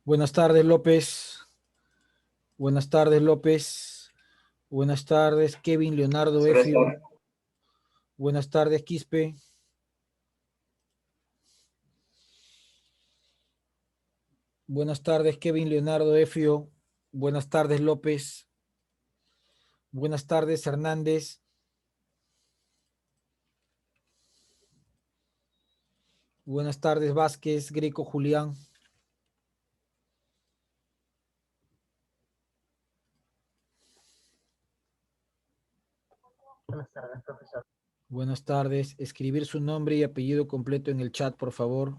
Buenas tardes, López. Buenas tardes, López. Buenas tardes, Kevin Leonardo Efio. Profesor, Buenas tardes, Quispe. Buenas tardes, Kevin Leonardo Efio. Buenas tardes, López. Buenas tardes, Hernández. Buenas tardes, Vázquez, Greco, Julián. Buenas tardes, profesor. Buenas tardes. Escribir su nombre y apellido completo en el chat, por favor.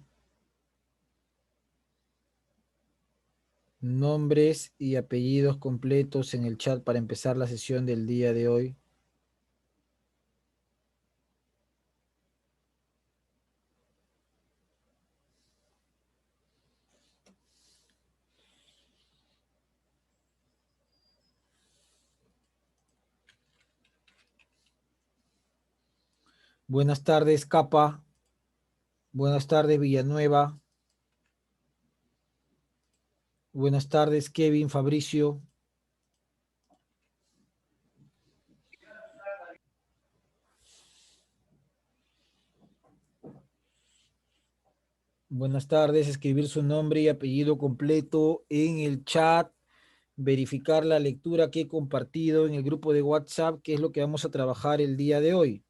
Nombres y apellidos completos en el chat para empezar la sesión del día de hoy. Buenas tardes, Capa. Buenas tardes, Villanueva. Buenas tardes, Kevin, Fabricio. Buenas tardes, escribir su nombre y apellido completo en el chat, verificar la lectura que he compartido en el grupo de WhatsApp, que es lo que vamos a trabajar el día de hoy.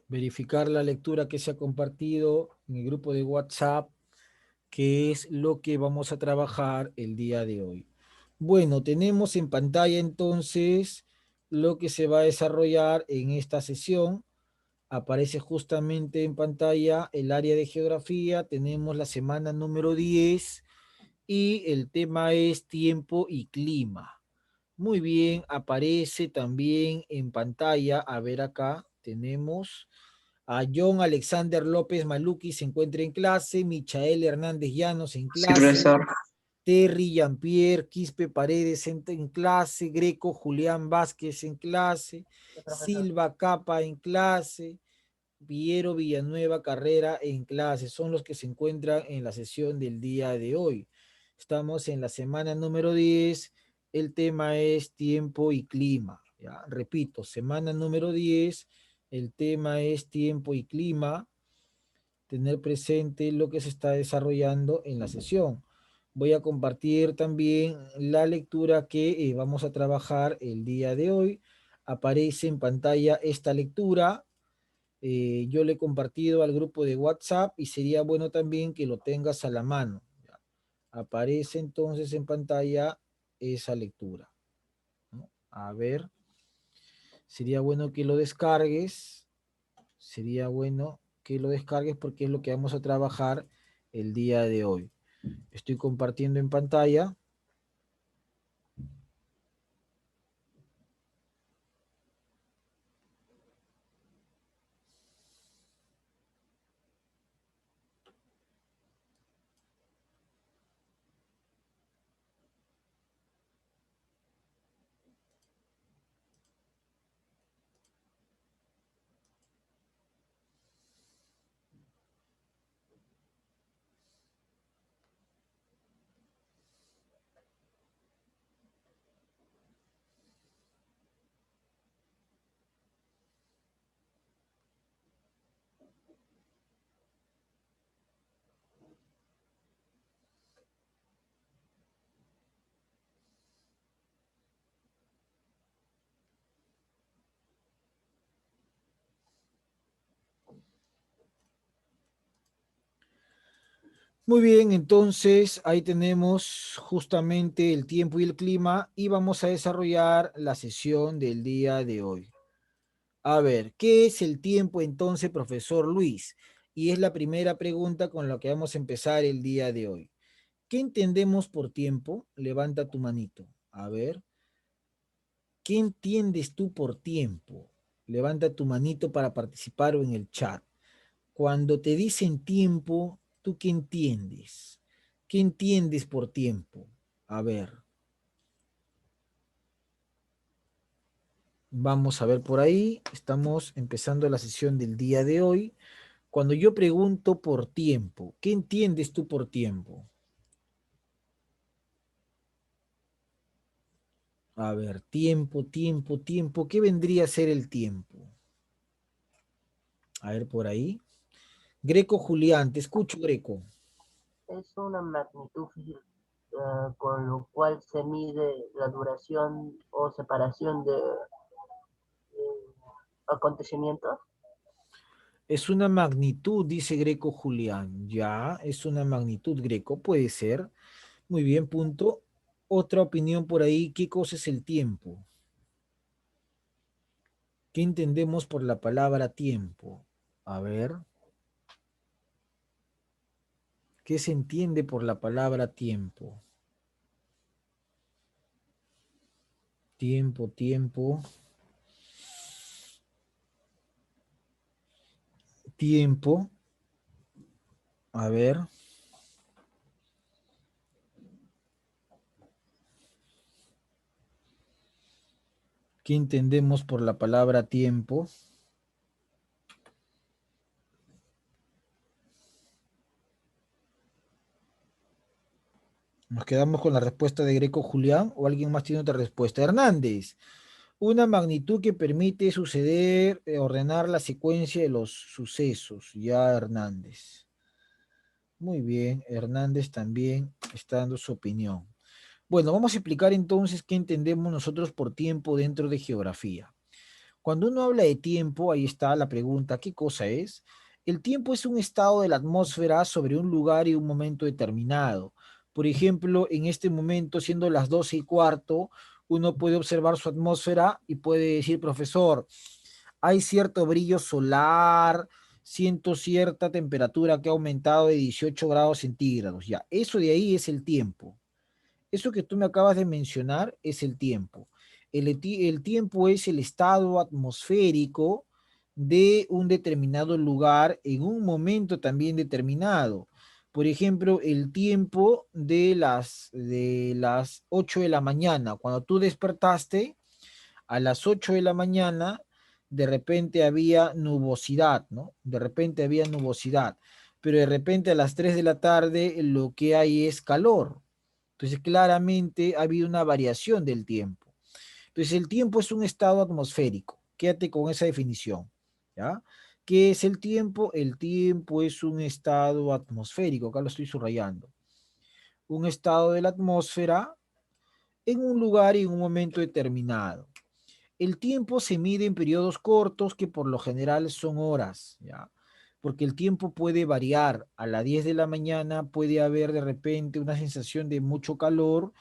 Verificar la lectura que se ha compartido en el grupo de WhatsApp, que es lo que vamos a trabajar el día de hoy. Bueno, tenemos en pantalla entonces lo que se va a desarrollar en esta sesión. Aparece justamente en pantalla el área de geografía, tenemos la semana número 10 y el tema es tiempo y clima. Muy bien, aparece también en pantalla, a ver acá, tenemos a John Alexander López Maluqui se encuentra en clase, Michael Hernández Llanos en sí, clase, profesor. Terry Jean-Pierre Quispe Paredes en clase, Greco Julián Vázquez en clase, Sí, profesor. Silva Capa en clase, Piero Villanueva Carrera en clase. Son los que se encuentran en la sesión del día de hoy. Estamos en la semana número 10. El tema es tiempo y clima. ¿Ya? Repito, semana número 10. El tema es tiempo y clima. Tener presente lo que se está desarrollando en la sesión. Voy a compartir también la lectura que vamos a trabajar el día de hoy. Aparece en pantalla esta lectura. Yo le he compartido al grupo de WhatsApp y sería bueno también que lo tengas a la mano. ¿Ya? Aparece entonces en pantalla esa lectura, ¿no? A ver, sería bueno que lo descargues, sería bueno que lo descargues porque es lo que vamos a trabajar el día de hoy. Estoy compartiendo en pantalla. Muy bien, entonces ahí tenemos justamente el tiempo y el clima y vamos a desarrollar la sesión del día de hoy. A ver, ¿qué es el tiempo entonces, profesor Luis? Y es la primera pregunta con la que vamos a empezar el día de hoy. ¿Qué entendemos por tiempo? Levanta tu manito. A ver, ¿qué entiendes tú por tiempo? Levanta tu manito para participar en el chat. Cuando te dicen tiempo, ¿tú qué entiendes? ¿Qué entiendes por tiempo? A ver, vamos a ver por ahí. Estamos empezando la sesión del día de hoy. Cuando yo pregunto por tiempo, ¿qué entiendes tú por tiempo? A ver, tiempo, tiempo, tiempo. ¿Qué vendría a ser el tiempo? A ver por ahí. Greco Julián, te escucho, Greco. Es una magnitud con lo cual se mide la duración o separación de acontecimientos. Es una magnitud, dice Greco Julián. Ya, es una magnitud, Greco, puede ser. Muy bien, punto. Otra opinión por ahí, ¿qué cosa es el tiempo? ¿Qué entendemos por la palabra tiempo? A ver, ¿qué se entiende por la palabra tiempo? Tiempo, tiempo, tiempo. A ver, ¿qué entendemos por la palabra tiempo? ¿Nos quedamos con la respuesta de Greco Julián o alguien más tiene otra respuesta? Hernández, una magnitud que permite suceder, ordenar la secuencia de los sucesos. Ya, Hernández. Muy bien, Hernández también está dando su opinión. Bueno, vamos a explicar entonces qué entendemos nosotros por tiempo dentro de geografía. Cuando uno habla de tiempo, ahí está la pregunta, ¿qué cosa es? El tiempo es un estado de la atmósfera sobre un lugar y un momento determinado. Por ejemplo, en este momento, siendo las 12:15, uno puede observar su atmósfera y puede decir, profesor, hay cierto brillo solar, siento cierta temperatura que ha aumentado de 18 grados centígrados. Ya, eso de ahí es el tiempo. Eso que tú me acabas de mencionar es el tiempo. El tiempo es el estado atmosférico de un determinado lugar en un momento también determinado. Por ejemplo, el tiempo de las 8 de la mañana. Cuando tú despertaste a las 8 de la mañana, de repente había nubosidad, ¿no? De repente había nubosidad. Pero de repente a las 3 de la tarde lo que hay es calor. Entonces, claramente ha habido una variación del tiempo. Entonces, el tiempo es un estado atmosférico. Quédate con esa definición, ¿ya? ¿Qué es el tiempo? El tiempo es un estado atmosférico, acá lo estoy subrayando. Un estado de la atmósfera en un lugar y en un momento determinado. El tiempo se mide en periodos cortos que por lo general son horas, ¿ya? Porque el tiempo puede variar. A las 10 de la mañana puede haber de repente una sensación de mucho calor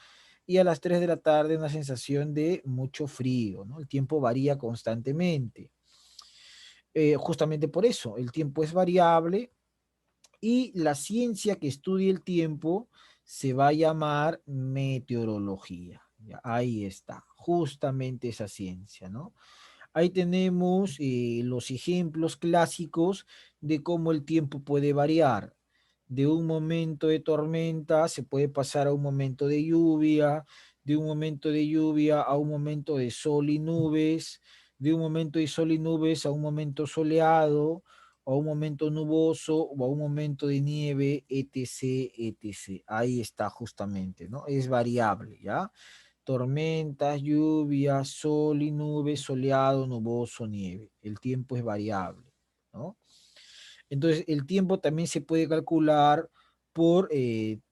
y a las 3 de la tarde una sensación de mucho frío, ¿no? El tiempo varía constantemente. Justamente por eso, el tiempo es variable y la ciencia que estudia el tiempo se va a llamar meteorología. Ya, ahí está, justamente esa ciencia, ¿no? Ahí tenemos los ejemplos clásicos de cómo el tiempo puede variar. De un momento de tormenta se puede pasar a un momento de lluvia, de un momento de lluvia a un momento de sol y nubes, de un momento de sol y nubes a un momento soleado, o a un momento nuboso, o a un momento de nieve, etc., etc. Ahí está justamente, ¿no? Es variable, ¿ya? Tormentas, lluvias, sol y nubes, soleado, nuboso, nieve. El tiempo es variable, ¿no? Entonces, el tiempo también se puede calcular por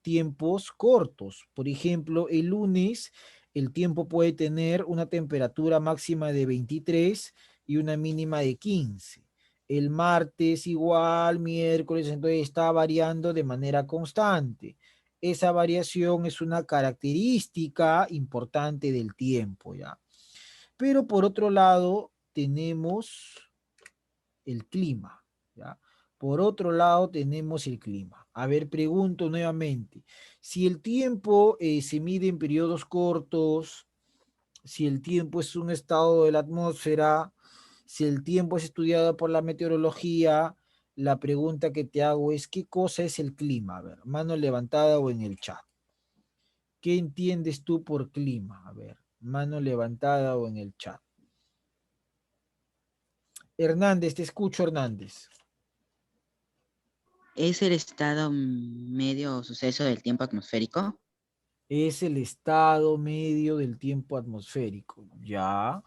tiempos cortos. Por ejemplo, el lunes el tiempo puede tener una temperatura máxima de 23 y una mínima de 15. El martes igual, miércoles, entonces está variando de manera constante. Esa variación es una característica importante del tiempo, ¿ya? Pero por otro lado, tenemos el clima, ¿ya? Por otro lado, tenemos el clima. A ver, pregunto nuevamente, si el tiempo se mide en periodos cortos, si el tiempo es un estado de la atmósfera, si el tiempo es estudiado por la meteorología, la pregunta que te hago es, ¿qué cosa es el clima? A ver, mano levantada o en el chat. ¿Qué entiendes tú por clima? A ver, mano levantada o en el chat. Hernández, te escucho, Hernández. ¿Es el estado medio o suceso del tiempo atmosférico? Es el estado medio del tiempo atmosférico. Ya.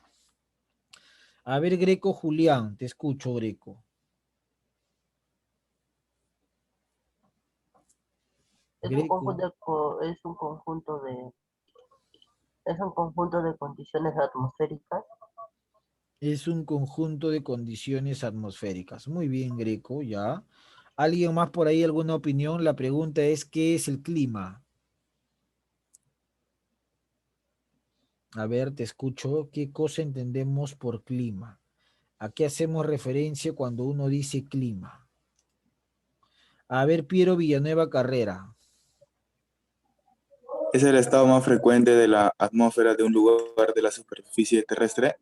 A ver, Greco Julián, te escucho, Greco. Es un Greco, conjunto es un conjunto de condiciones atmosféricas. es un conjunto de condiciones atmosféricas. Muy bien, Greco, ya. ¿Alguien más por ahí alguna opinión? La pregunta es, ¿qué es el clima? A ver, te escucho. ¿Qué cosa entendemos por clima? ¿A qué hacemos referencia cuando uno dice clima? A ver, Piero Villanueva Carrera. ¿Es el estado más frecuente de la atmósfera de un lugar de la superficie terrestre?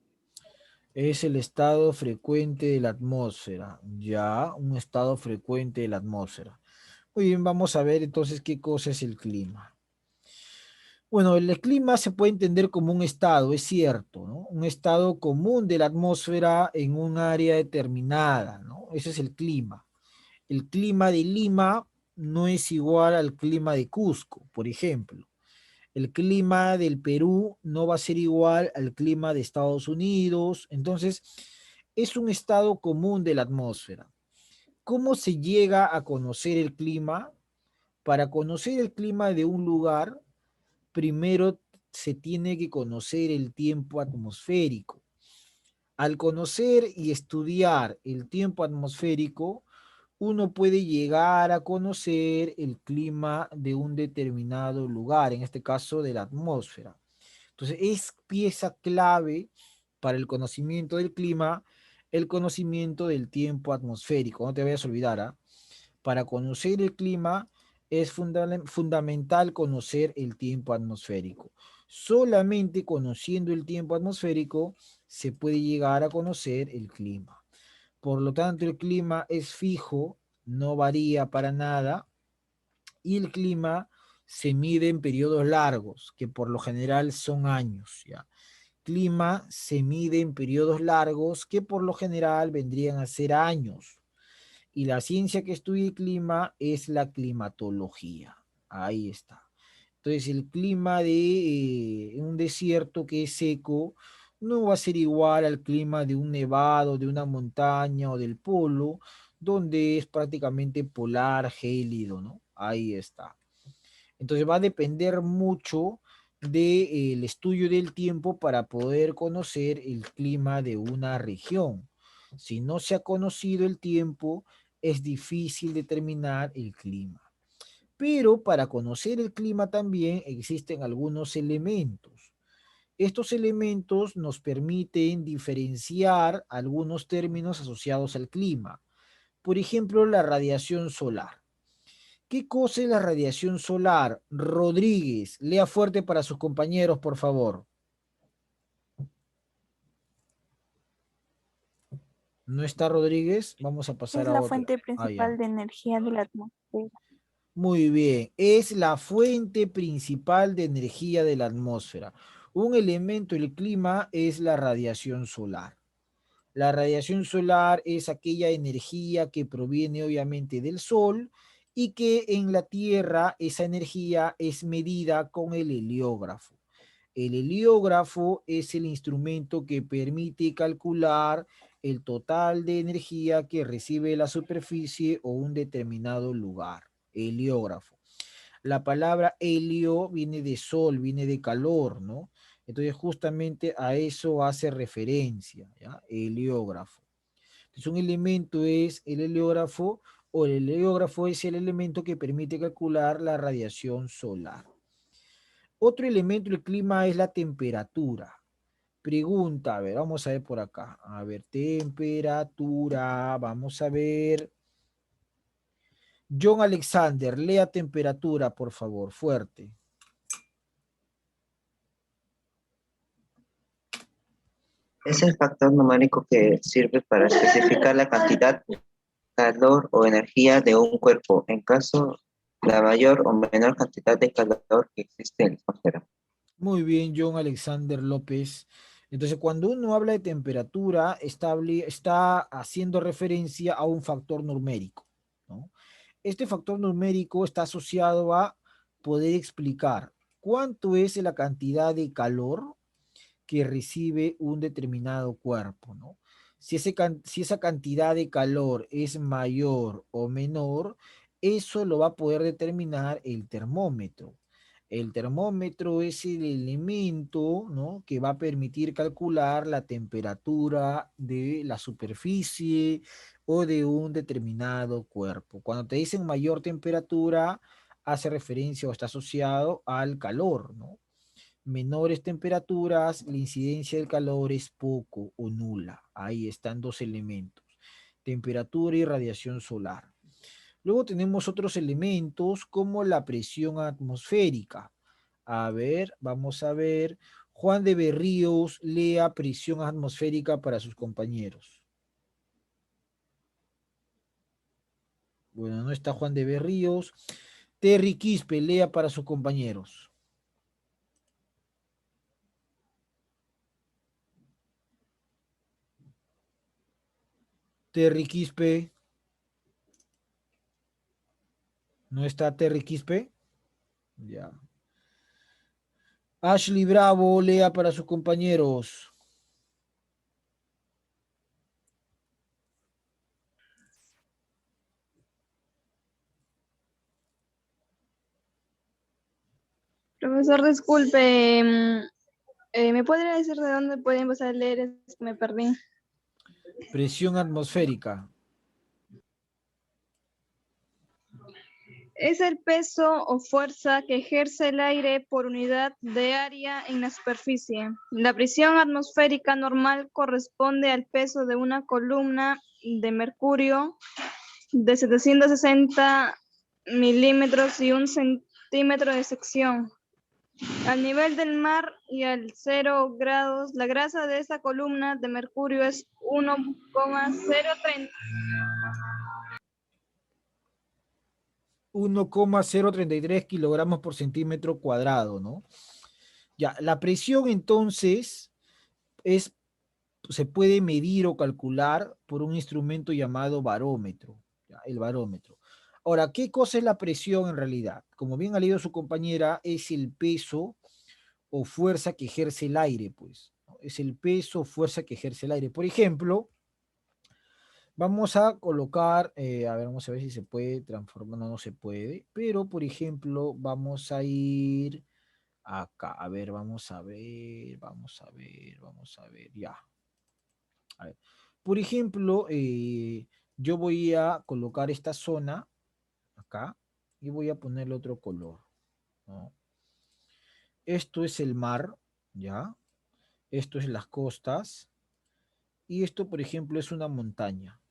Es el estado frecuente de la atmósfera. Ya, un estado frecuente de la atmósfera. Muy bien, vamos a ver entonces qué cosa es el clima. Bueno, el clima se puede entender como un estado, es cierto, ¿no? Un estado común de la atmósfera en un área determinada, ¿no? Ese es el clima. El clima de Lima no es igual al clima de Cusco, por ejemplo. El clima del Perú no va a ser igual al clima de Estados Unidos. Entonces, es un estado común de la atmósfera. ¿Cómo se llega a conocer el clima? Para conocer el clima de un lugar, primero se tiene que conocer el tiempo atmosférico. Al conocer y estudiar el tiempo atmosférico, uno puede llegar a conocer el clima de un determinado lugar, en este caso de la atmósfera. Entonces, es pieza clave para el conocimiento del clima, el conocimiento del tiempo atmosférico. No te vayas a olvidar, ¿ah? Para conocer el clima es fundamental conocer el tiempo atmosférico. Solamente conociendo el tiempo atmosférico se puede llegar a conocer el clima. Por lo tanto, el clima es fijo, no varía para nada, y el clima se mide en periodos largos, que por lo general son años, ¿ya? Clima se mide en periodos largos, que por lo general vendrían a ser años. Y la ciencia que estudia el clima es la climatología. Ahí está. Entonces, el clima de un desierto que es seco no va a ser igual al clima de un nevado, de una montaña o del polo, donde es prácticamente polar, gélido, ¿no? Ahí está. Entonces, va a depender mucho del estudio del tiempo para poder conocer el clima de una región. Si no se ha conocido el tiempo, es difícil determinar el clima. Pero para conocer el clima también existen algunos elementos. Estos elementos nos permiten diferenciar algunos términos asociados al clima. Por ejemplo, la radiación solar. ¿Qué cosa es la radiación solar? Rodríguez, lea fuerte para sus compañeros, por favor. ¿No está Rodríguez? Vamos a pasar Es a la otro. fuente Ah, ya. principal de energía de la atmósfera. Muy bien, es la fuente principal de energía de la atmósfera. Un elemento del clima es la radiación solar. La radiación solar es aquella energía que proviene obviamente del Sol y que en la Tierra esa energía es medida con el heliógrafo. El heliógrafo es el instrumento que permite calcular el total de energía que recibe la superficie o un determinado lugar. Heliógrafo. La palabra helio viene de sol, viene de calor, ¿no? Entonces justamente a eso hace referencia, ¿ya? Heliógrafo. Entonces un elemento es el heliógrafo o el heliógrafo es el elemento que permite calcular la radiación solar. Otro elemento del clima es la temperatura. Pregunta, a ver, vamos a ver por acá. A ver, temperatura, vamos a ver. John Alexander, lea temperatura, por favor, fuerte. Es el factor numérico que sirve para especificar la cantidad calor o energía de un cuerpo, en caso la mayor o menor cantidad de calor que existe en la atmósfera. Muy bien, John Alexander López. Entonces, cuando uno habla de temperatura, está haciendo referencia a un factor numérico, ¿no? Este factor numérico está asociado a poder explicar cuánto es la cantidad de calor que recibe un determinado cuerpo, ¿no? Si esa cantidad de calor es mayor o menor, eso lo va a poder determinar el termómetro. El termómetro es el elemento, ¿no?, que va a permitir calcular la temperatura de la superficie o de un determinado cuerpo. Cuando te dicen mayor temperatura, hace referencia o está asociado al calor, ¿no? Menores temperaturas, la incidencia del calor es poco o nula. Ahí están dos elementos, temperatura y radiación solar. Luego tenemos otros elementos como la presión atmosférica. A ver, vamos a ver. Juan de Berríos lea presión atmosférica para sus compañeros. Bueno, no está Juan de Berríos. Terry Quispe lea para sus compañeros. Terry Quispe. ¿No está Terry Quispe? Ya. Ashley Bravo, lea para sus compañeros. Profesor, disculpe, ¿me podría decir de dónde puede empezar a leer? Es que me perdí. Presión atmosférica. Es el peso o fuerza que ejerce el aire por unidad de área en la superficie. La presión atmosférica normal corresponde al peso de una columna de mercurio de 760 milímetros y 1 centímetro de sección. Al nivel del mar y al 0 grados, la grasa de esta columna de mercurio es 1,030. 1,033 kilogramos por centímetro cuadrado, ¿no? Ya, la presión entonces se puede medir o calcular por un instrumento llamado barómetro, ¿ya? El barómetro. Ahora, ¿qué cosa es la presión en realidad? Como bien ha leído su compañera, es el peso o fuerza que ejerce el aire, pues, ¿no? Es el peso o fuerza que ejerce el aire. Por ejemplo, vamos a colocar, a ver, vamos a ver si se puede transformar, no, no se puede, pero por ejemplo, vamos a ir acá, a ver, vamos a ver, ya. A ver. Por ejemplo, yo voy a colocar esta zona acá y voy a ponerle otro color, ¿no? Esto es el mar, ¿ya? Esto es las costas y esto, por ejemplo, es una montaña,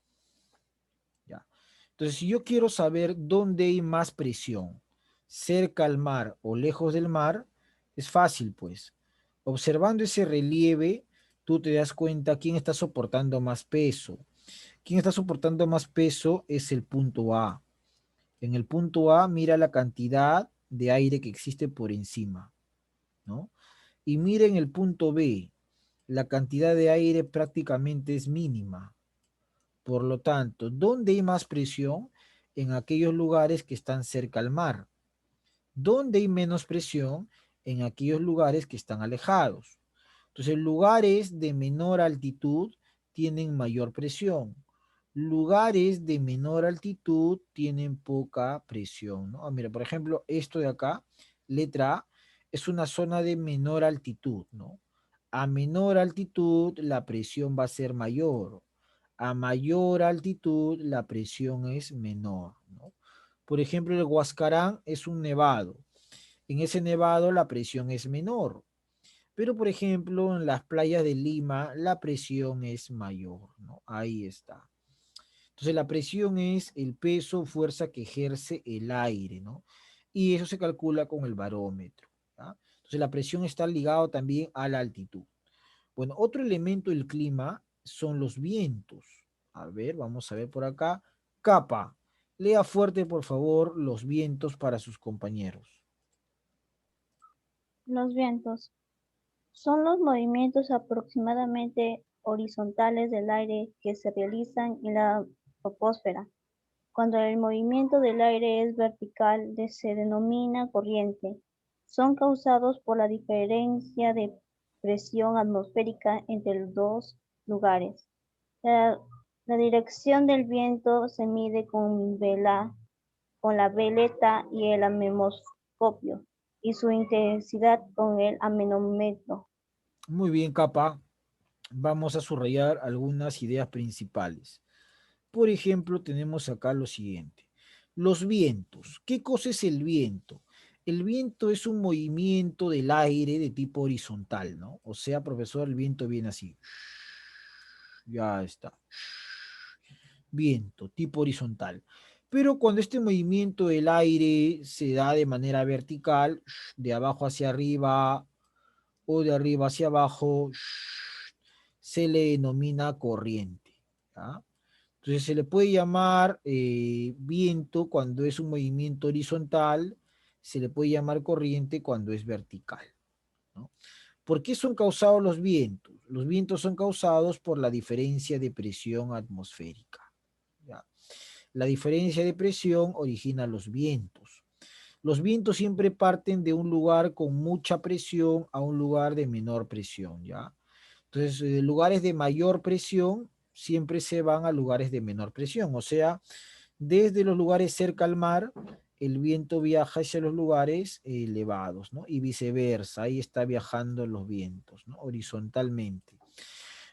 ¿ya? Entonces, si yo quiero saber dónde hay más presión, cerca al mar o lejos del mar, es fácil, pues. Observando ese relieve, tú te das cuenta quién está soportando más peso. Quién está soportando más peso es el punto A. En el punto A, mira la cantidad de aire que existe por encima, ¿no? Y mira en el punto B, la cantidad de aire prácticamente es mínima. Por lo tanto, ¿dónde hay más presión? En aquellos lugares que están cerca al mar. ¿Dónde hay menos presión? En aquellos lugares que están alejados. Entonces, lugares de menor altitud tienen mayor presión. Lugares de menor altitud tienen poca presión, ¿no? Mira, por ejemplo, esto de acá, letra A, es una zona de menor altitud, ¿no? A menor altitud la presión va a ser mayor. A mayor altitud la presión es menor, ¿no? Por ejemplo, el Huascarán es un nevado. En ese nevado la presión es menor. Pero, por ejemplo, en las playas de Lima la presión es mayor, ¿no? Ahí está. Entonces, la presión es el peso o fuerza que ejerce el aire, ¿no? Y eso se calcula con el barómetro, ¿ya? Entonces, la presión está ligada también a la altitud. Bueno, otro elemento del clima son los vientos. A ver, vamos a ver por acá. Capa, lea fuerte, por favor, los vientos para sus compañeros. Los vientos son los movimientos aproximadamente horizontales del aire que se realizan en la troposfera. Cuando el movimiento del aire es vertical, se denomina corriente. Son causados por la diferencia de presión atmosférica entre los dos lugares. La dirección del viento se mide con la veleta y el anemoscopio, y su intensidad con el anemómetro. Muy bien, Capa. Vamos a subrayar algunas ideas principales. Por ejemplo, tenemos acá lo siguiente. Los vientos. ¿Qué cosa es el viento? El viento es un movimiento del aire de tipo horizontal, ¿no? O sea, profesor, el viento viene así. Ya está. Viento, tipo horizontal. Pero cuando este movimiento del aire se da de manera vertical, de abajo hacia arriba o de arriba hacia abajo, se le denomina corriente. ¿Ya? Entonces se le puede llamar viento cuando es un movimiento horizontal, se le puede llamar corriente cuando es vertical, ¿no? ¿Por qué son causados los vientos? Los vientos son causados por la diferencia de presión atmosférica. ¿Ya? La diferencia de presión origina los vientos. Los vientos siempre parten de un lugar con mucha presión a un lugar de menor presión, ¿ya? Entonces, lugares de mayor presión siempre se van a lugares de menor presión, o sea, desde los lugares cerca al mar, el viento viaja hacia los lugares elevados, ¿no? Y viceversa, ahí está viajando los vientos, ¿no? Horizontalmente.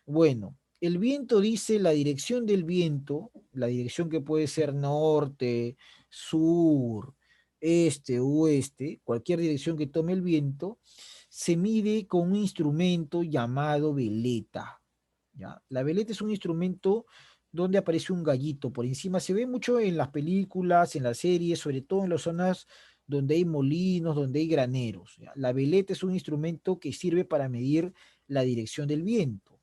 Bueno, el viento dice la dirección del viento, la dirección que puede ser norte, sur, este, oeste, cualquier dirección que tome el viento, se mide con un instrumento llamado veleta. ¿Ya? La veleta es un instrumento donde aparece un gallito por encima. Se ve mucho en las películas, en las series, sobre todo en las zonas donde hay molinos, donde hay graneros. ¿Ya? La veleta es un instrumento que sirve para medir la dirección del viento.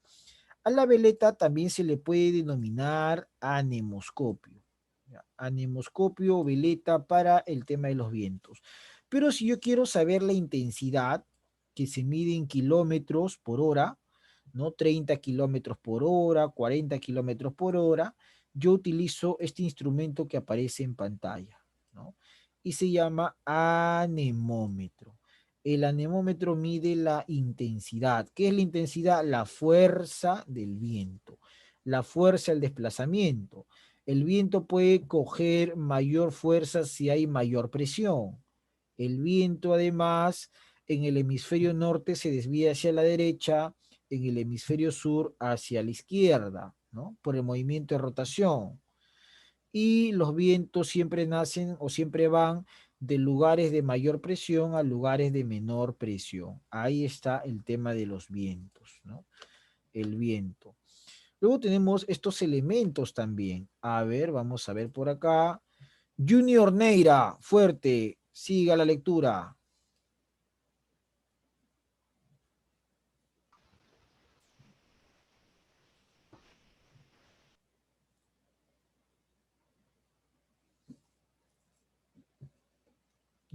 A la veleta también se le puede denominar anemoscopio. ¿Ya? Anemoscopio o veleta para el tema de los vientos. Pero si yo quiero saber la intensidad, que se mide en kilómetros por hora, ¿no? 30 kilómetros por hora, 40 kilómetros por hora, yo utilizo este instrumento que aparece en pantalla, ¿no? Y se llama anemómetro. El anemómetro mide la intensidad. ¿Qué es la intensidad? La fuerza del viento, la fuerza del desplazamiento. El viento puede coger mayor fuerza si hay mayor presión. El viento, además, en el hemisferio norte se desvía hacia la derecha, en el hemisferio sur hacia la izquierda, ¿no? Por el movimiento de rotación. Y los vientos siempre nacen o siempre van de lugares de mayor presión a lugares de menor presión. Ahí está el tema de los vientos, ¿no? El viento. Luego tenemos estos elementos también. A ver, vamos a ver por acá. Junior Neira, fuerte, siga la lectura.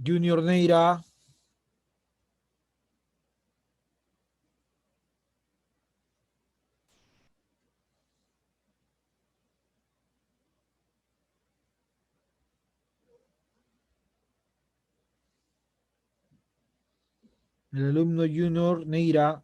Junior Neira. El alumno Junior Neira.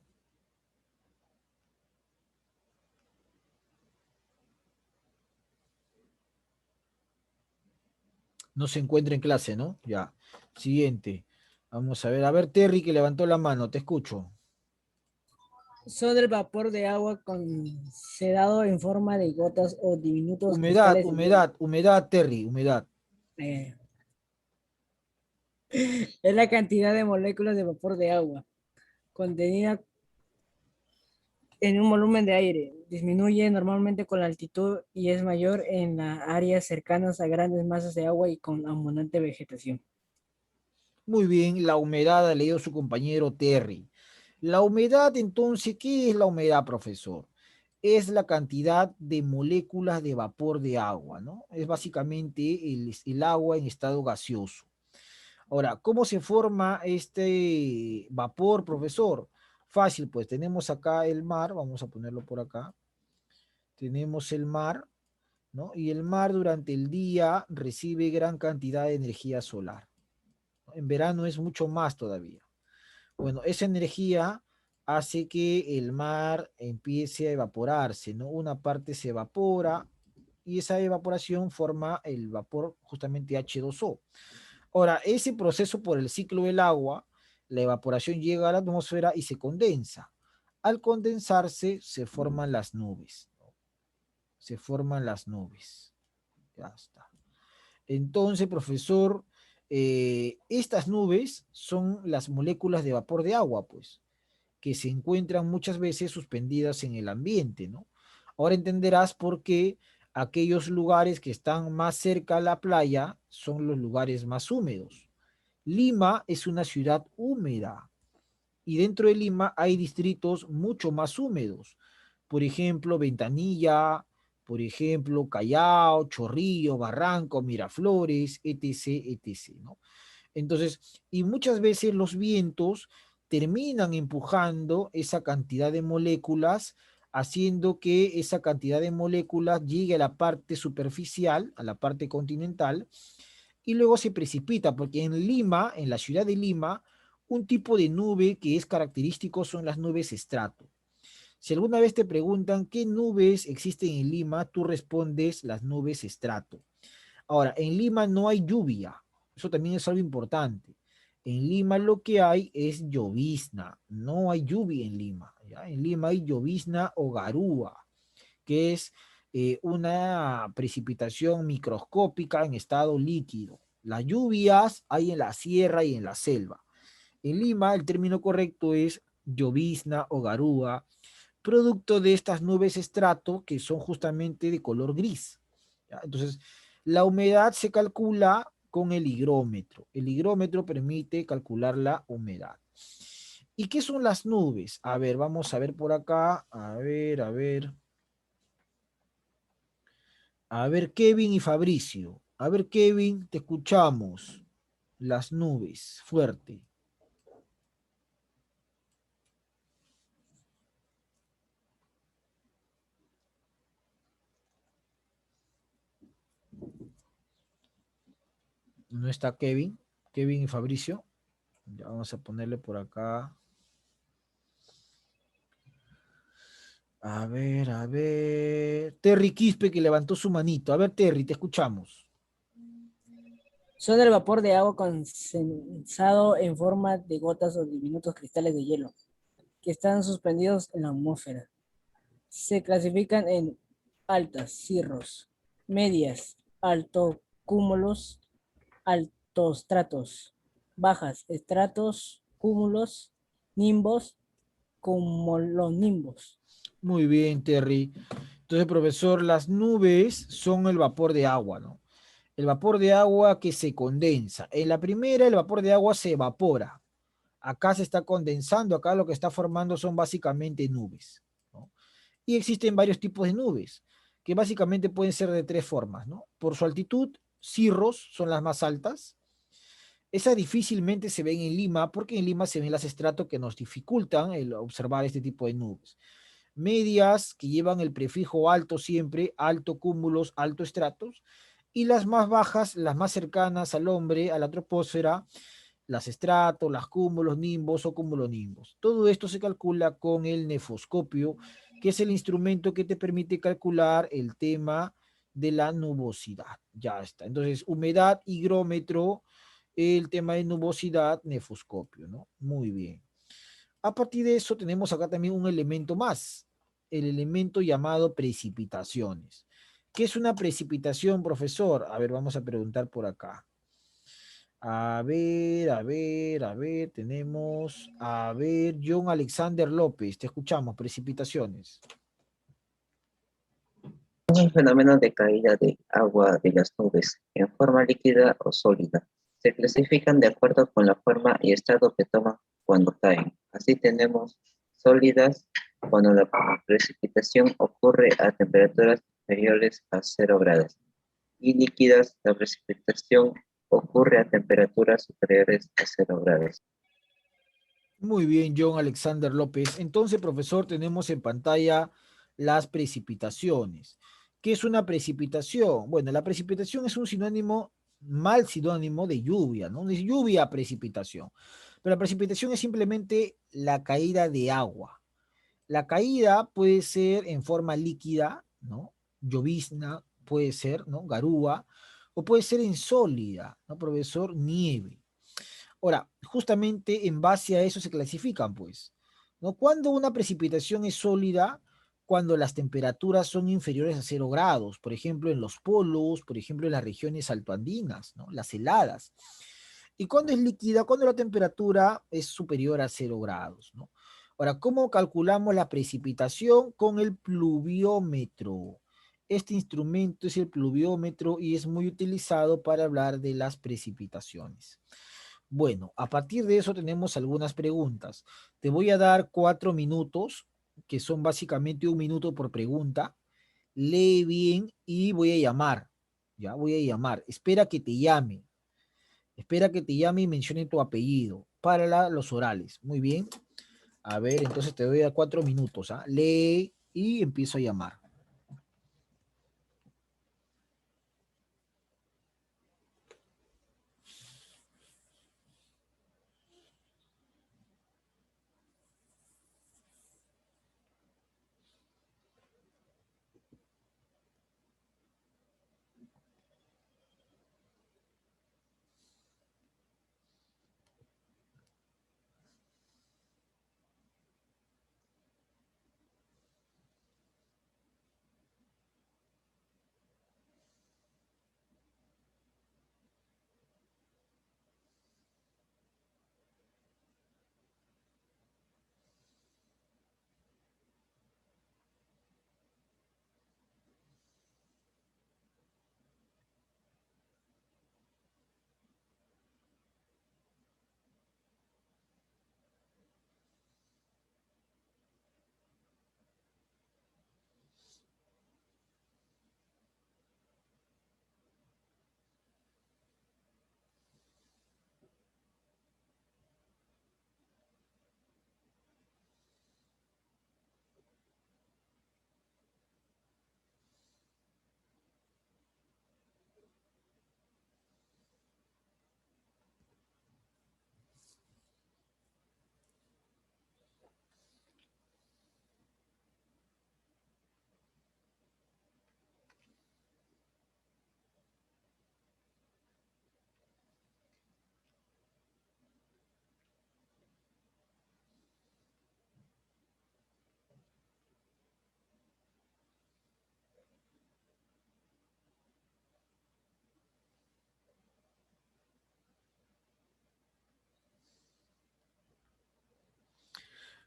No se encuentra en clase, ¿no? Ya. Siguiente. Vamos a ver, Terry, que levantó la mano, te escucho. Son el vapor de agua sedado en forma de gotas o diminutos Humedad, cristales de humedad, Terry, humedad. hielo. Es la cantidad de moléculas de vapor de agua contenida en un volumen de aire. Disminuye normalmente con la altitud y es mayor en las áreas cercanas a grandes masas de agua y con abundante vegetación. Muy bien, la humedad ha leído su compañero Terry. La humedad, entonces, ¿qué es la humedad, profesor? es la cantidad de moléculas de vapor de agua, ¿no? Es básicamente el agua en estado gaseoso. Ahora, ¿cómo se forma este vapor, profesor? Fácil, pues tenemos acá el mar, vamos a ponerlo por acá. Tenemos el mar, ¿no? Y el mar durante el día recibe gran cantidad de energía solar. En verano es mucho más todavía. Bueno, esa energía hace que el mar empiece a evaporarse, ¿no? Una parte se evapora y esa evaporación forma el vapor justamente H2O. Ahora, ese proceso por el ciclo del agua, la evaporación llega a la atmósfera y se condensa. Al condensarse se forman las nubes, ¿no? Se forman las nubes. Ya está. Entonces, profesor, estas nubes son las moléculas de vapor de agua, pues, que se encuentran muchas veces suspendidas en el ambiente, ¿no? Ahora entenderás por qué aquellos lugares que están más cerca a la playa son los lugares más húmedos. Lima es una ciudad húmeda y dentro de Lima hay distritos mucho más húmedos. Por ejemplo, Ventanilla, por ejemplo, Callao, Chorrillos, Barranco, Miraflores, etc., etc., ¿no? Entonces, y muchas veces los vientos terminan empujando esa cantidad de moléculas, haciendo que esa cantidad de moléculas llegue a la parte superficial, a la parte continental, y luego se precipita, porque en Lima, en la ciudad de Lima, un tipo de nube que es característico son las nubes estrato. Si alguna vez te preguntan qué nubes existen en Lima, tú respondes las nubes estrato. Ahora, en Lima no hay lluvia, eso también es algo importante. En Lima lo que hay es llovizna, no hay lluvia en Lima, ¿ya? En Lima hay llovizna o garúa, que es una precipitación microscópica en estado líquido. Las lluvias hay en la sierra y en la selva. En Lima el término correcto es llovizna o garúa, producto de estas nubes estrato que son justamente de color gris, ¿ya? Entonces, la humedad se calcula con el higrómetro. El higrómetro permite calcular la humedad. ¿Y qué son las nubes? A ver, vamos a ver por acá. A ver, a ver. A ver, Kevin y Fabricio. A ver, Kevin, te escuchamos. Las nubes, fuerte. ¿No está Kevin? Kevin y Fabricio. Ya vamos a ponerle por acá. A ver, a ver. Terry Quispe que levantó su manito. A ver, Terry, te escuchamos. Son el vapor de agua condensado en forma de gotas o diminutos cristales de hielo que están suspendidos en la atmósfera. Se clasifican en altas, cirros, medias, altocúmulos, altostratos, bajas, estratos, cúmulos, nimbos, cumulonimbos. Muy bien, Terry. Entonces, profesor, las nubes son el vapor de agua, ¿no? El vapor de agua que se condensa. En la primera, el vapor de agua se evapora. Acá se está condensando, acá lo que está formando son básicamente nubes, ¿no? Y existen varios tipos de nubes, que básicamente pueden ser de tres formas, ¿no? Por su altitud, cirros son las más altas. Esas difícilmente se ven en Lima, porque en Lima se ven las estratos que nos dificultan el observar este tipo de nubes. Medias, que llevan el prefijo alto siempre, alto cúmulos, alto estratos, y las más bajas, las más cercanas al hombre, a la troposfera, las estratos, las cúmulos, nimbos o cumulonimbos. Todo esto se calcula con el nefoscopio, que es el instrumento que te permite calcular el tema de la nubosidad. Ya está. Entonces, humedad, higrómetro, el tema de nubosidad, nefoscopio, ¿no? Muy bien. A partir de eso tenemos acá también un elemento más, el elemento llamado precipitaciones. ¿Qué es una precipitación, profesor? A ver, vamos a preguntar por acá. A ver, a ver, a ver, tenemos, a ver, John Alexander López, te escuchamos, precipitaciones. Un fenómeno de caída de agua de las nubes en forma líquida o sólida. Se clasifican de acuerdo con la forma y estado que toman cuando caen. Así tenemos sólidas, cuando la precipitación ocurre a temperaturas inferiores a 0 grados. Y líquidas, la precipitación ocurre a temperaturas superiores a 0 grados. Muy bien, John Alexander López. Entonces, profesor, tenemos en pantalla las precipitaciones. ¿Qué es una precipitación? Bueno, la precipitación es un sinónimo, mal sinónimo de lluvia, ¿no? Es lluvia, precipitación. Pero la precipitación es simplemente la caída de agua. La caída puede ser en forma líquida, ¿no? Llovizna, puede ser, ¿no? Garúa, o puede ser en sólida, ¿no, profesor? Nieve. Ahora, justamente en base a eso se clasifican, pues, ¿no? Cuando una precipitación es sólida, cuando las temperaturas son inferiores a 0 grados, por ejemplo, en los polos, por ejemplo, en las regiones altoandinas, ¿no? Las heladas. Y cuando es líquida, cuando la temperatura es superior a 0 grados, ¿no? Ahora, ¿cómo calculamos la precipitación? Con el pluviómetro. Este instrumento es el pluviómetro y es muy utilizado para hablar de las precipitaciones. Bueno, a partir de eso tenemos algunas preguntas. Te voy a dar 4 minutos, que son básicamente 1 minuto por pregunta. Lee bien y voy a llamar. Ya, voy a llamar. Espera que te llame. Espera que te llame y mencione tu apellido para los orales. Muy bien. A ver, entonces te doy a 4 minutos. ¿Ah? Lee y empiezo a llamar.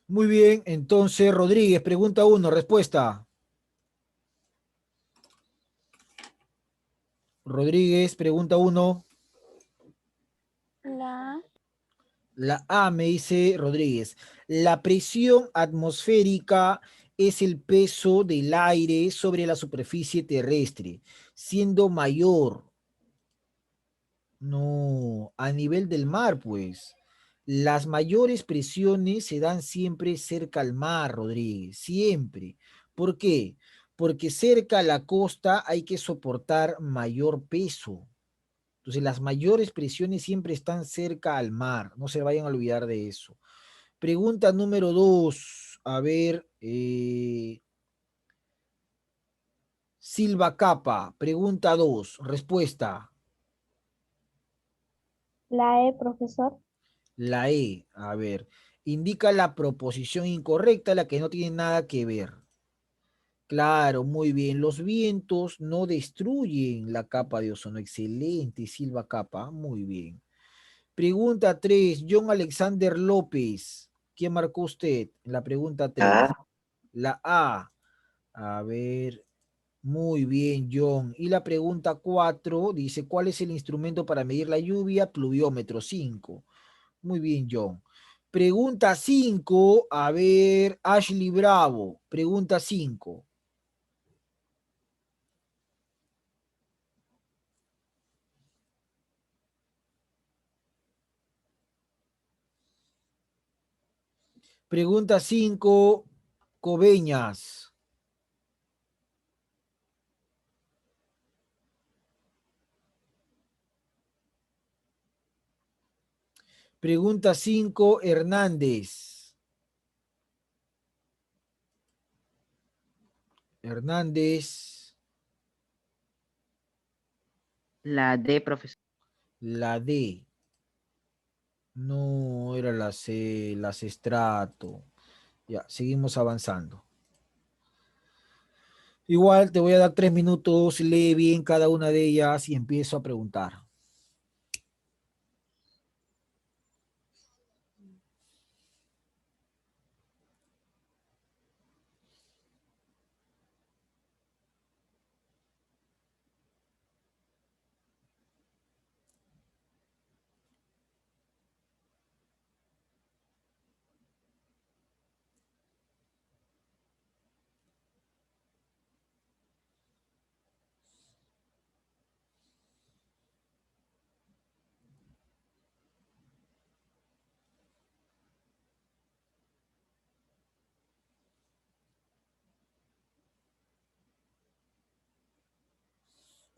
Muy bien, entonces Rodríguez, pregunta 1, respuesta. Rodríguez, pregunta 1. La A, me dice Rodríguez. La presión atmosférica es el peso del aire sobre la superficie terrestre, siendo mayor. No, a nivel del mar, pues. Las mayores presiones se dan siempre cerca al mar, Rodríguez, siempre. ¿Por qué? Porque cerca a la costa hay que soportar mayor peso. Entonces, las mayores presiones siempre están cerca al mar. No se vayan a olvidar de eso. Pregunta número 2. A ver, Silva Capa, pregunta 2. Respuesta. La E, profesor. La E, a ver, indica la proposición incorrecta, la que no tiene nada que ver. Claro, muy bien. Los vientos no destruyen la capa de ozono. Excelente, Silva Capa, muy bien. Pregunta 3, John Alexander López. ¿Quién marcó usted en la pregunta 3? A, La A. A ver, muy bien, John. Y la pregunta 4 dice, ¿cuál es el instrumento para medir la lluvia? Pluviómetro 5. Muy bien, John. Pregunta 5, a ver, Ashley Bravo, pregunta 5. Pregunta 5, Coveñas. Pregunta 5, Hernández. Hernández. La D, profesor. La D. No, era la C, las estrato. Ya, seguimos avanzando. Igual te voy a dar 3 minutos, lee bien cada una de ellas y empiezo a preguntar.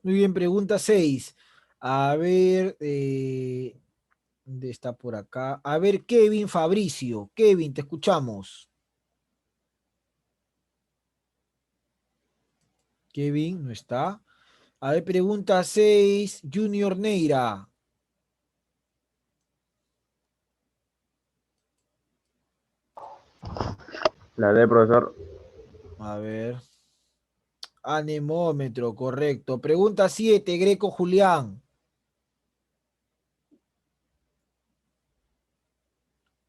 Muy bien, pregunta 6. A ver, ¿dónde está por acá? A ver, Kevin Fabricio. Kevin, te escuchamos. Kevin, no está. A ver, pregunta 6, Junior Neira. La D, profesor. A ver. Anemómetro, correcto. Pregunta 7, Greco Julián.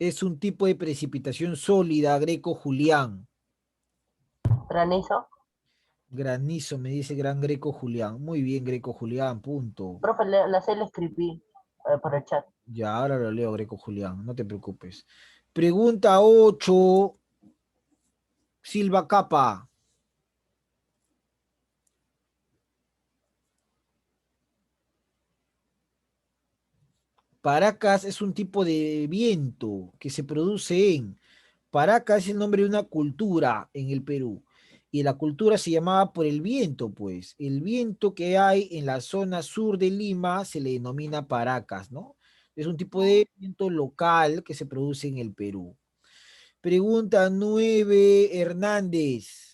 Es un tipo de precipitación sólida, Greco Julián. Granizo. Granizo, me dice Gran Greco Julián. Muy bien, Greco Julián, punto. Profe, la C la escribí por el chat. Ya, ahora lo leo, Greco Julián, no te preocupes. Pregunta 8, Silva Capa. Paracas es un tipo de viento que se produce en... Paracas es el nombre de una cultura en el Perú. Y la cultura se llamaba por el viento, pues. El viento que hay en la zona sur de Lima se le denomina Paracas, ¿no? Es un tipo de viento local que se produce en el Perú. Pregunta 9, Hernández.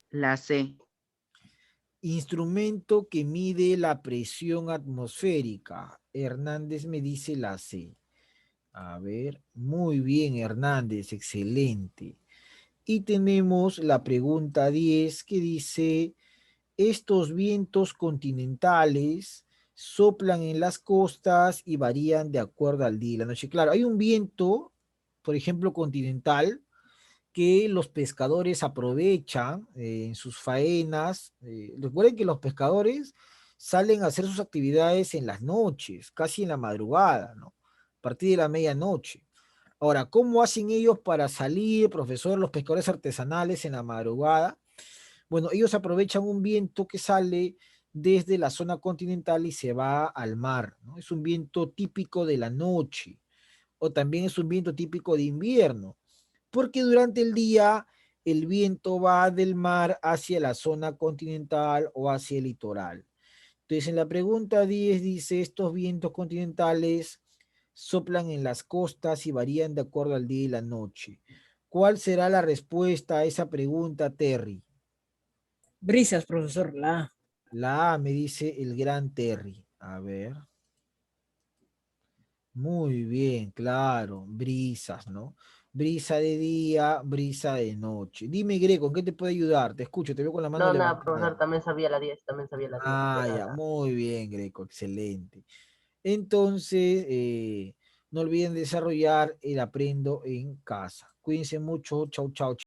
La C. Instrumento que mide la presión atmosférica. Hernández me dice la C. A ver, muy bien, Hernández, excelente. Y tenemos la pregunta 10 que dice, estos vientos continentales soplan en las costas y varían de acuerdo al día y la noche. Claro, hay un viento, por ejemplo, continental, que los pescadores aprovechan en sus faenas. Recuerden que los pescadores salen a hacer sus actividades en las noches, casi en la madrugada, ¿no? A partir de la medianoche. Ahora, ¿cómo hacen ellos para salir, profesor, los pescadores artesanales en la madrugada? Bueno, ellos aprovechan un viento que sale desde la zona continental y se va al mar, ¿no? Es un viento típico de la noche, o también es un viento típico de invierno, porque durante el día el viento va del mar hacia la zona continental o hacia el litoral. Entonces, en la pregunta 10 dice, estos vientos continentales soplan en las costas y varían de acuerdo al día y la noche. ¿Cuál será la respuesta a esa pregunta, Terry? Brisas, profesor, la A. La A me dice el gran Terry. A ver. Muy bien, claro. Brisas, ¿no? Brisa de día, brisa de noche. Dime, Greco, ¿en qué te puede ayudar? Te escucho, te veo con la mano No, nada, profesor, levantada. también sabía la 10, también sabía la 10. Ah, Era ya, la... muy bien, Greco, excelente. Entonces, no olviden desarrollar el aprendo en casa. Cuídense mucho, chau, chau.